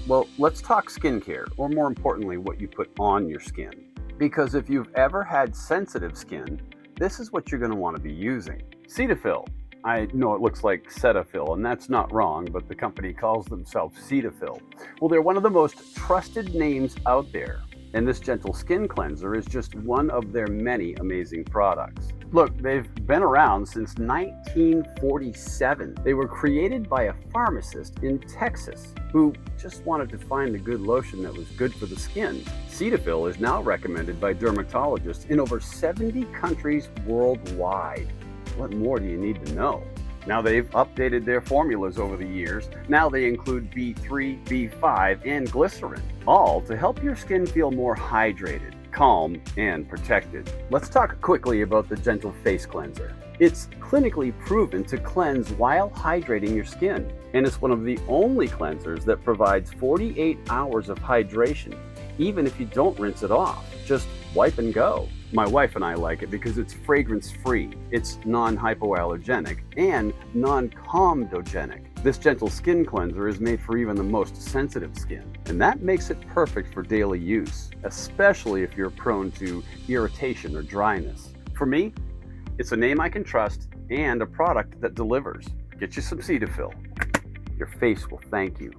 Well, let's talk skincare, or more importantly, what you put on your skin. Because if you've ever had sensitive skin, this is what you're going to want to be using. Cetaphil. I know it looks like Cetaphil, and that's not wrong, but the company calls themselves Cetaphil. Well, they're one of the most trusted names out there, and this gentle skin cleanser is just one of their many amazing products. Look, they've been around since 1947. They were created by a pharmacist in Texas who just wanted to find a good lotion that was good for the skin. Cetaphil is now recommended by dermatologists in over 70 countries worldwide. What more do you need to know? Now they've updated their formulas over the years. Now they include B3, B5, and glycerin, all to help your skin feel more hydrated, calm, and protected. Let's talk quickly about the Gentle Face Cleanser. It's clinically proven to cleanse while hydrating your skin, and it's one of the only cleansers that provides 48 hours of hydration, even if you don't rinse it off. Just wipe and go. My wife and I like it because it's fragrance-free, it's non-hypoallergenic, and non-comedogenic. This gentle skin cleanser is made for even the most sensitive skin, and that makes it perfect for daily use, especially if you're prone to irritation or dryness. For me, it's a name I can trust and a product that delivers. Get you some Cetaphil. Your face will thank you.